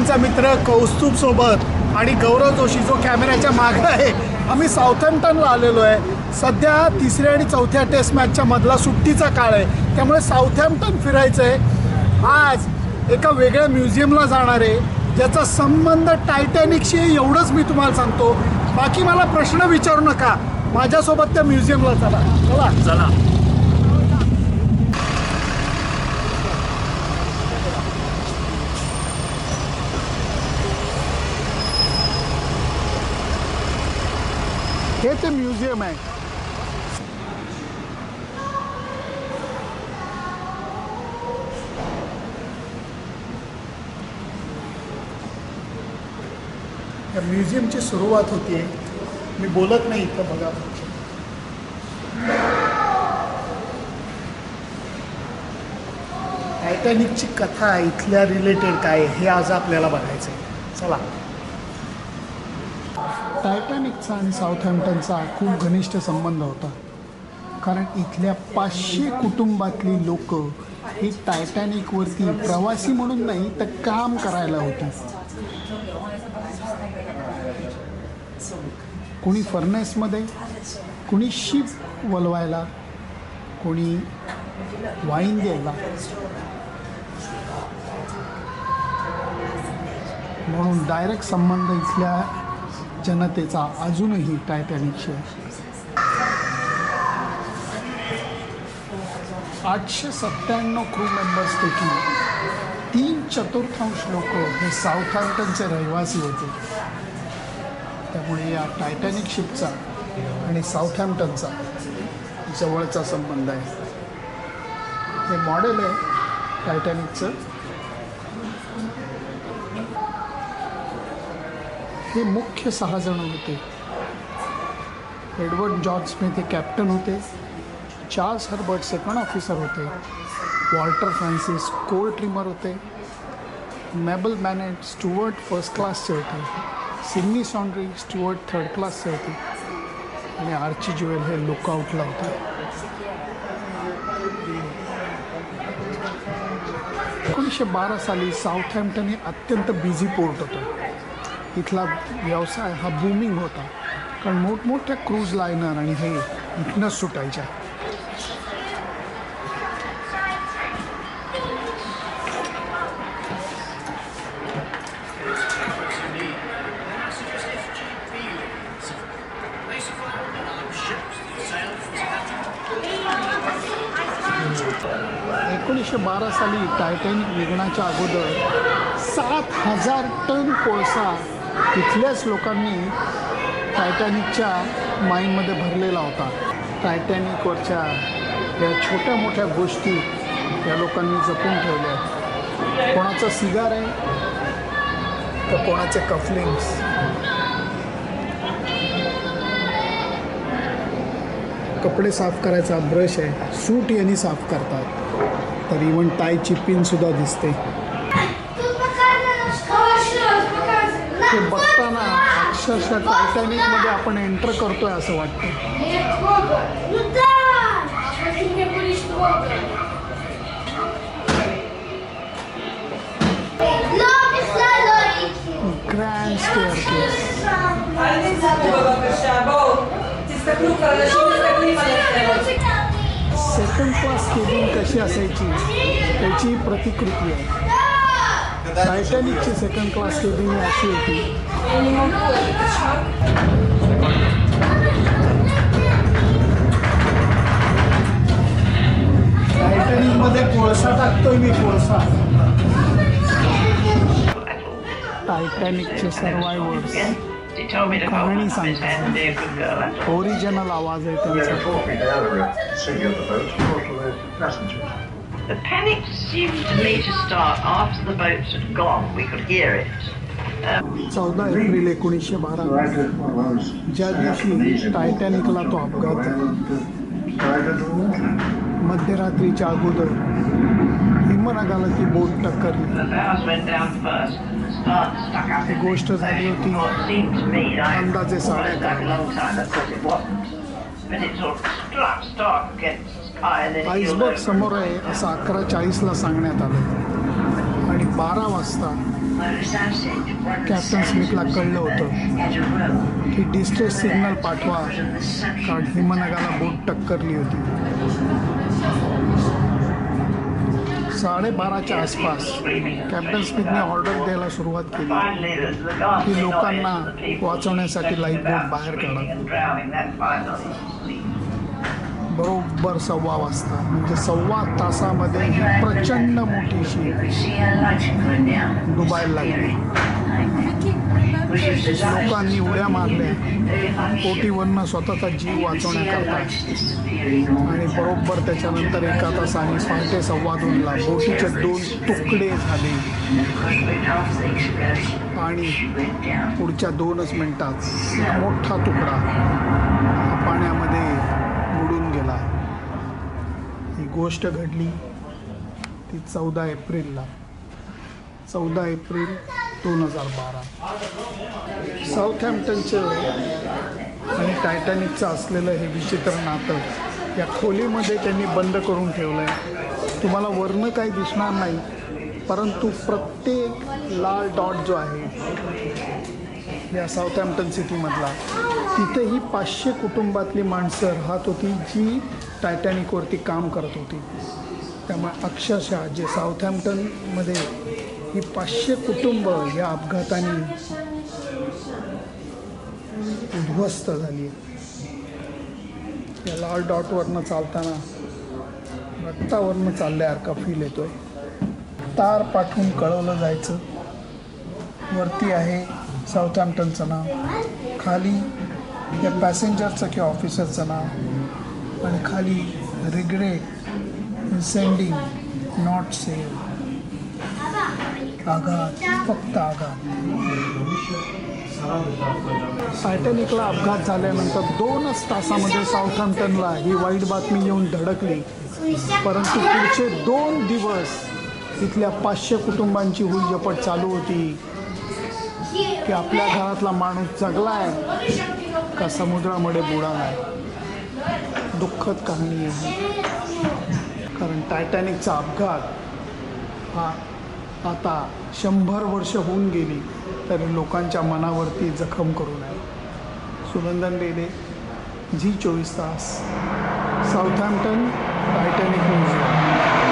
सर्वांचा मित्र कौस्तुभ सोबत आणि गौरव जोशी जो कॅमेऱ्याच्या मागे आहे, आम्ही साऊथहॅम्प्टनला आलेलो आहे। सध्या तिसऱ्या आणि चौथ्या टेस्ट मॅचच्या मधला सुट्टीचा काळ आहे, त्यामुळे साऊथहॅम्प्टन फिरायचं आहे। आज एका वेगळ्या म्युझियमला जाणार आहे ज्याचा संबंध टायटॅनिकशी आहे, एवढंच मी तुम्हाला सांगतो। बाकी मला प्रश्न विचारू नका, माझ्यासोबत त्या म्युझियमला चला चला चला। हे ते म्युझियम आहे। या म्युझियमची सुरुवात होतीये, मी बोलत नाही इथं बघा। टायटॅनिकची कथा इथल्या रिलेटेड काय हे आज आपल्याला बघायचं आहे, चला। टायटॅनिकचा आणि साऊथहॅम्प्टनचा खूप घनिष्ठ संबंध होता, कारण इथल्या 500 कुटुंबातली लोक ही टायटॅनिकवरती प्रवासी म्हणून नाही तर काम करायला होती। कोणी फर्नेसमध्ये, कोणी शिप वलवायला, कोणी वाईन द्यायला। म्हणून डायरेक्ट संबंध इथल्या जनतेचा अजूनही टायटॅनिकशी आहे। 897 क्रू मेंबर्सपैकी 3/4 लोक हे साऊथहॅम्प्टनचे रहिवासी होते। त्यामुळे या टायटॅनिक शिपचा आणि साऊथहॅम्प्टनचा जवळचा संबंध आहे। हे मॉडेल आहे टायटॅनिकचं। हे मुख्य 6 जण होते। एडवर्ड जॉर्ज स्मिथ हे कॅप्टन होते, चार्ल्स हर्बर्ट सेकंड ऑफिसर होते, वॉल्टर फ्रान्सिस कोल ट्रिमर होते, मेबल मॅनेट स्टुअर्ट फर्स्ट क्लासचे होते, सिडनी सॉन्ड्री स्टुअर्ट थर्ड क्लासचे होते आणि आर्ची ज्युएल हे लुकआउटला होते। 1912 साली साऊथहॅम्प्टन हे अत्यंत बिझी पोर्ट होतं। इथला व्यवसाय हा बूमिंग होता, कारण मोठमोठ्या क्रूज लायनर आणि हे इथनंच सुटायच्या। ...1912 साली टायटॅनिक निघण्याच्या अगोदर 7,000 टन कोळसा तिथल्याच लोकांनी टायटॅनिकच्या माईनमध्ये भरलेला होता। टायटॅनिकवरच्या या छोट्या मोठ्या गोष्टी या लोकांनी जपून ठेवल्या। कोणाचं सिगार आहे तर कोणाचे कफलिंग्स। कपडे साफ करायचा ब्रश आहे, सूट यांनी साफ करतात, तर इवन टायची पिन सुद्धा दिसते। ते बघताना अक्षरशः टायटॅनिकमध्ये आपण एंटर करतोय असं वाटतं। Grand staircase. Second class cabin कशी असायची त्याची प्रतिकृती आहे। टायटॅनिकची सेकंड क्लास केबिन अशी होती। टायटॅनिकमध्ये कोळसा टाकतोय मी, कोळसा। टायटॅनिकचे सर्वायवर्स कहाणी सांगतात, ओरिजिनल आवाज आहे त्यांचा। The panic seemed to me to start after the boats had gone. We could hear it. 14 April 1912 ज्या दिवशी टायटॅनिकला तो अपघात झाला, मध्यरात्रीच्या अगोदर हिमनगाला ती बोट टक्करली। ही गोष्ट झाली होती अंदाजे 11:30। आईसबर्ग समोर आहे असं 11:40ला सांगण्यात आलं आणि 12 वाजता कॅप्टन स्मिथला कळलं होतं की डिस्ट्रेस सिग्नल पाठवा, कारण हिमनगाला बोट टक्करली होती. 12:30च्या आसपास कॅप्टन स्मिथने ऑर्डर द्यायला सुरुवात केली Finally, the की लोकांना वाचवण्यासाठी लाईफ बोट बाहेर काढा. बरोबर 1:15 वाजता, म्हणजे 1.25 तासामध्ये ही प्रचंड मोठीशी डुबायला लागली. लोकांनी उड्या मारल्या बोटीवरनं स्वतःचा जीव वाचवण्याकरता, आणि बरोबर त्याच्यानंतर 1 तासाने पहाटे 2:15ला बोटीचे 2 तुकडे झाले आणि पुढच्या 2च मिनिटात एक मोठा तुकडा पाण्यामध्ये बुडून गेला. ही गोष्ट घडली ती 14 एप्रिलला, 14 एप्रिल 2012. साऊथहॅम्प्टनचं आणि टायटॅनिकचं असलेलं हे विचित्र नातं या खोलीमध्ये त्यांनी बंद करून ठेवलं आहे. तुम्हाला वरनं काही दिसणार नाही, परंतु प्रत्येक लाल डॉट जो आहे या साऊथहॅम्प्टन सिटीमधला, तिथेही 500 कुटुंबातली माणसं राहत होती जी टायटॅनिकवरती काम करत होती. त्यामुळे अक्षरशः जे साऊथहॅम्प्टनमध्ये ही 500 कुटुंब या अपघाताने उद्ध्वस्त झाली. या लाल डॉटवरनं चालताना रक्तावरनं चालल्यासारखा फील येतोय. तार पाठवून कळवलं जायचं, वरती आहे साऊथहॅम्प्टनचं नाव, खाली या पॅसेंजरचं किंवा ऑफिसरचं नाव, आणि खाली regret in sending not save. आघात, फक्त आघात. टायटॅनिकला अपघात झाल्यानंतर 2च तासामध्ये साऊथहॅम्प्टनला ही वाईट बातमी येऊन धडकली, परंतु पुढचे 2 दिवस तिथल्या 500 कुटुंबांची हुलजपट चालू होती की आपल्या घरातला माणूस जगलाय का समुद्रामध्ये बुडालाय. दुःखद कहाणी आहे, कारण टायटॅनिकचा अपघात हा आता 100 वर्ष होऊन गेली तरी लोकांच्या मनावरती जखम करून आहे. सुनंदन रेडे, झी 24 तास, साऊथहॅम्प्टन टायटॅनिक म्युझियम.